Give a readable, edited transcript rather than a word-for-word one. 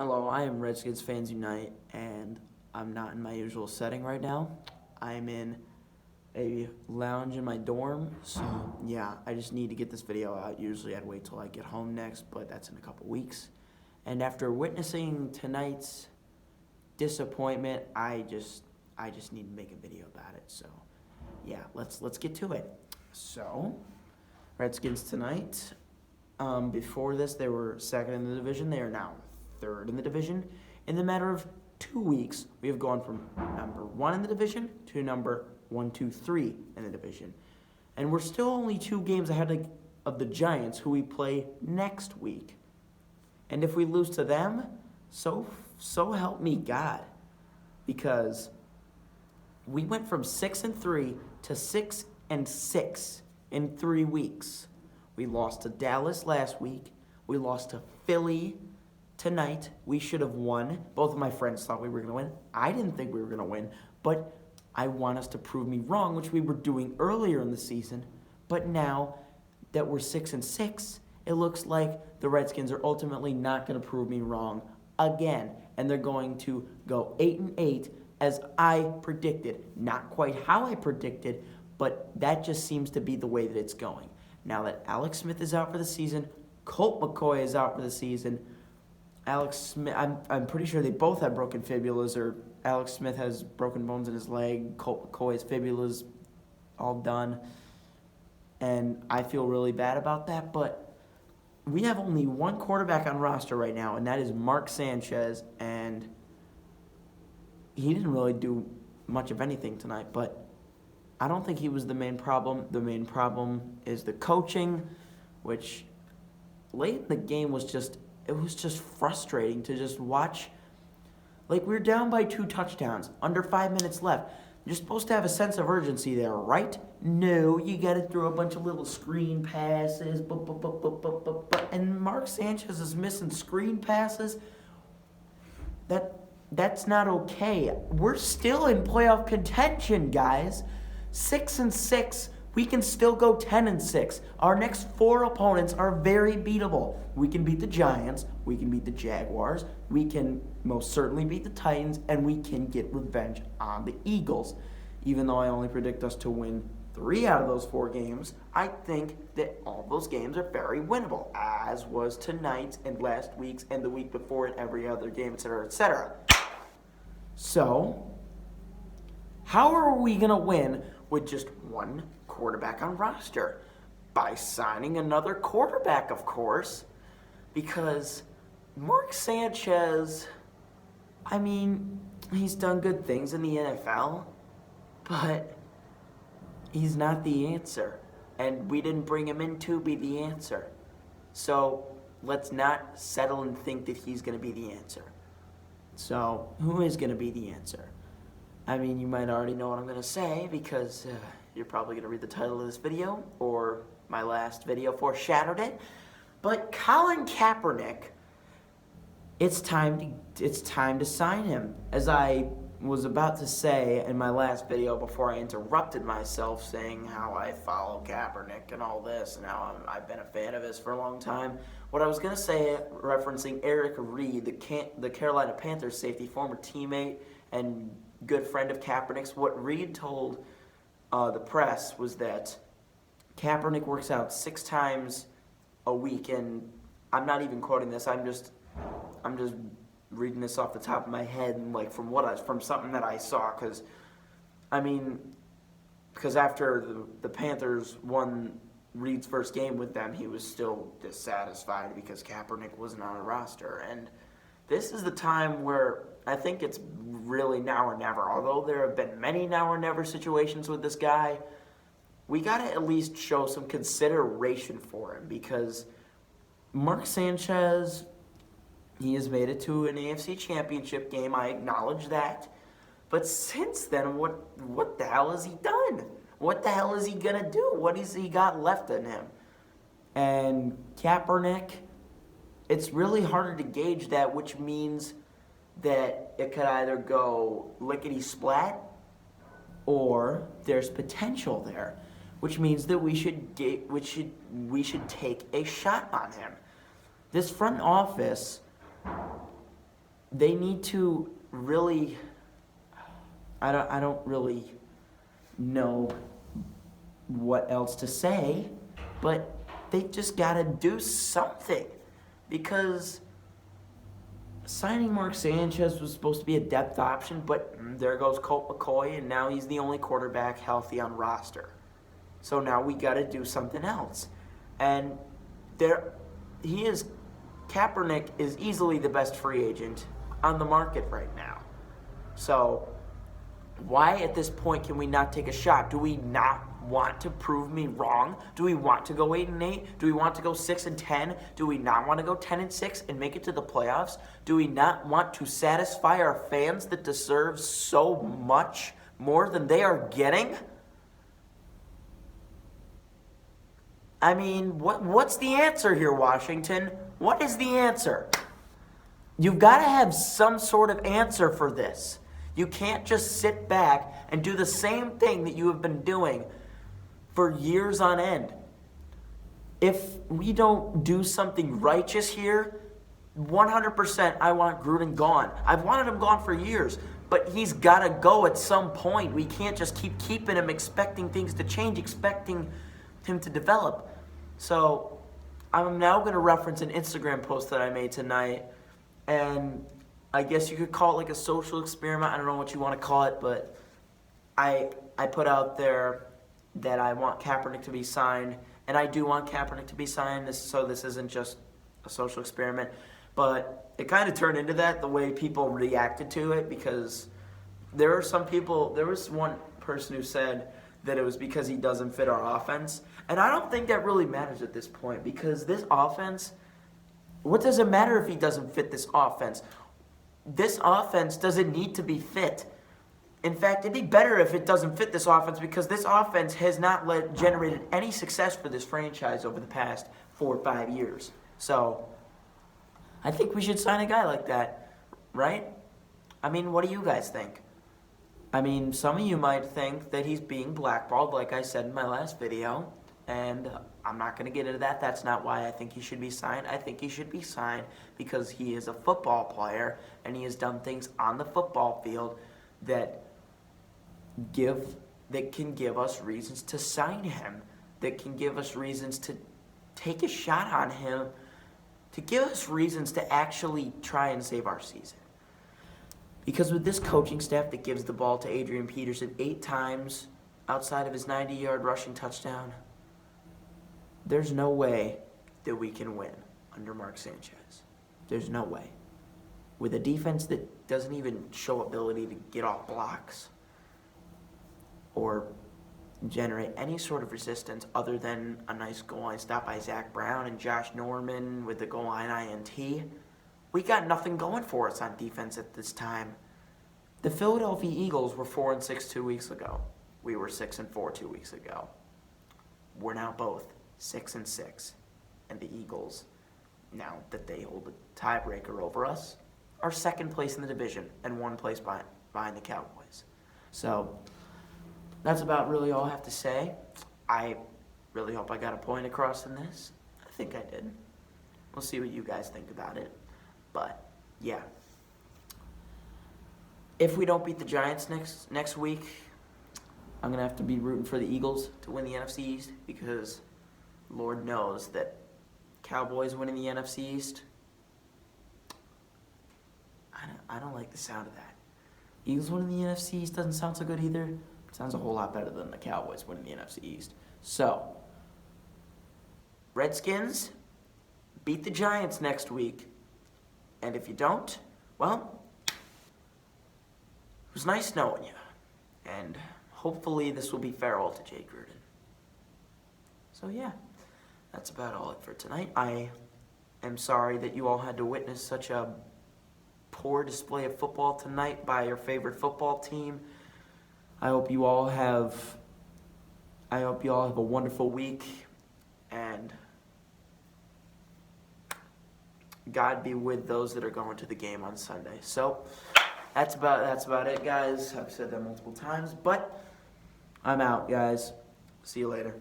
Hello, I am Redskins Fans Unite, and I'm not in my usual setting right now. I'm in a lounge in my dorm, so yeah, I just need to get this video out. Usually I'd wait till I get home next, but that's in a couple weeks. And after witnessing tonight's disappointment, I just need to make a video about it. So yeah, let's get to it. So, Redskins tonight. Before this, they were second in the division. They are now third in the division. In the matter of 2 weeks, we have gone from number 1 in the division to number 1, 2, 3 in the division. And we're still only 2 games ahead of the Giants, who we play next week. And if we lose to them, so help me God. Because we went from 6-3 to 6-6 in 3 weeks. We lost to Dallas last week. We lost to Philly tonight. We should have won. Both of my friends thought we were going to win. I didn't think we were going to win, but I want us to prove me wrong, which we were doing earlier in the season. But now that we're 6-6, it looks like the Redskins are ultimately not going to prove me wrong again, and they're going to go 8-8 as I predicted. Not quite how I predicted, but that just seems to be the way that it's going. Now that Alex Smith is out for the season, Colt McCoy is out for the season. Alex Smith, I'm pretty sure they both have broken fibulas, or Alex Smith has broken bones in his leg. Colt McCoy's fibula's all done. And I feel really bad about that, but we have only one quarterback on roster right now, and that is Mark Sanchez, and he didn't really do much of anything tonight, but I don't think he was the main problem. The main problem is the coaching, which late in the game was just frustrating to just watch. Like, we're down by 2 touchdowns, under 5 minutes left. You're supposed to have a sense of urgency there, right? No, you got to throw a bunch of little screen passes, and Mark Sanchez is missing screen passes. That's not okay. We're still in playoff contention, guys. 6-6. We can still go 10-6. Our next 4 opponents are very beatable. We can beat the Giants. We can beat the Jaguars. We can most certainly beat the Titans, and we can get revenge on the Eagles. Even though I only predict us to win 3 out of those 4 games, I think that all those games are very winnable, as was tonight's and last week's and the week before and every other game, etc., etc. So, how are we going to win with just one quarterback on roster? By signing another quarterback, of course, because Mark Sanchez, I mean, he's done good things in the NFL, but he's not the answer, and we didn't bring him in to be the answer. So let's not settle and think that he's going to be the answer. So who is going to be the answer? I mean, you might already know what I'm going to say, because you're probably going to read the title of this video, or my last video foreshadowed it. But Colin Kaepernick, it's time to sign him. As I was about to say in my last video before I interrupted myself saying how I follow Kaepernick and all this, and how I've been a fan of his for a long time, what I was going to say, referencing Eric Reed, the Carolina Panthers safety, former teammate and good friend of Kaepernick's, what Reed told the press was that Kaepernick works out 6 times a week, and I'm not even quoting this. I'm just reading this off the top of my head, and like from something that I saw, because after the Panthers won Reed's first game with them, he was still dissatisfied because Kaepernick wasn't on the roster, and this is the time where I think it's really now or never. Although there have been many now or never situations with this guy, we got to at least show some consideration for him, because Mark Sanchez, he has made it to an AFC championship game. I acknowledge that. But since then, what the hell has he done? What the hell is he going to do? What has he got left in him? And Kaepernick, it's really harder to gauge that, which means that it could either go lickety-splat or there's potential there, which means that we should take a shot on him. This front office they need to really, I don't really know what else to say, but they just got to do something, because signing Mark Sanchez was supposed to be a depth option, but there goes Colt McCoy, and now he's the only quarterback healthy on roster. So now we got to do something else. And Kaepernick is easily the best free agent on the market right now. So why at this point can we not take a shot? Do we not want to prove me wrong? Do we want to go 8-8? Do we want to go 6-10? Do we not want to go 10-6 and make it to the playoffs? Do we not want to satisfy our fans that deserve so much more than they are getting? I mean, what's the answer here, Washington? What is the answer? You've got to have some sort of answer for this. You can't just sit back and do the same thing that you have been doing for years on end. If we don't do something righteous here, 100% I want Gruden gone. I've wanted him gone for years, but he's got to go at some point. We can't just keep keeping him, expecting things to change, expecting him to develop. So I'm now going to reference an Instagram post that I made tonight, and I guess you could call it like a social experiment. I don't know what you want to call it, but I put out there that I want Kaepernick to be signed, and I do want Kaepernick to be signed, so this isn't just a social experiment. But it kind of turned into that, the way people reacted to it, because there was one person who said that it was because he doesn't fit our offense. And I don't think that really matters at this point, because this offense, what does it matter if he doesn't fit this offense? This offense doesn't need to be fit. In fact, it'd be better if it doesn't fit this offense, because this offense has not generated any success for this franchise over the past 4 or 5 years. So I think we should sign a guy like that, right? I mean, what do you guys think? I mean, some of you might think that he's being blackballed, like I said in my last video, and I'm not going to get into that. That's not why I think he should be signed. I think he should be signed because he is a football player, and he has done things on the football field that can give us reasons to sign him, that can give us reasons to take a shot on him, to give us reasons to actually try and save our season. Because with this coaching staff that gives the ball to Adrian Peterson 8 times outside of his 90-yard rushing touchdown, there's no way that we can win under Mark Sanchez. There's no way. With a defense that doesn't even show ability to get off blocks or generate any sort of resistance other than a nice goal line stop by Zach Brown and Josh Norman with the goal line INT, we got nothing going for us on defense at this time. The Philadelphia Eagles were 4-6 2 weeks ago. We were 6-4 2 weeks ago. We're now both 6-6. And the Eagles, now that they hold a tiebreaker over us, are second place in the division and 1 place behind the Cowboys. So that's about really all I have to say. I really hope I got a point across in this. I think I did. We'll see what you guys think about it. But, yeah. If we don't beat the Giants next week, I'm going to have to be rooting for the Eagles to win the NFC East, because Lord knows that Cowboys winning the NFC East, I don't like the sound of that. Eagles winning the NFC East doesn't sound so good either. It sounds a whole lot better than the Cowboys winning the NFC East. So, Redskins, beat the Giants next week. And if you don't, well, it was nice knowing you. And hopefully this will be farewell to Jay Gruden. So yeah, that's about all for tonight. I am sorry that you all had to witness such a poor display of football tonight by your favorite football team. I hope you all have a wonderful week, and God be with those that are going to the game on Sunday. So that's about it, guys. I've said that multiple times, but I'm out, guys. See you later.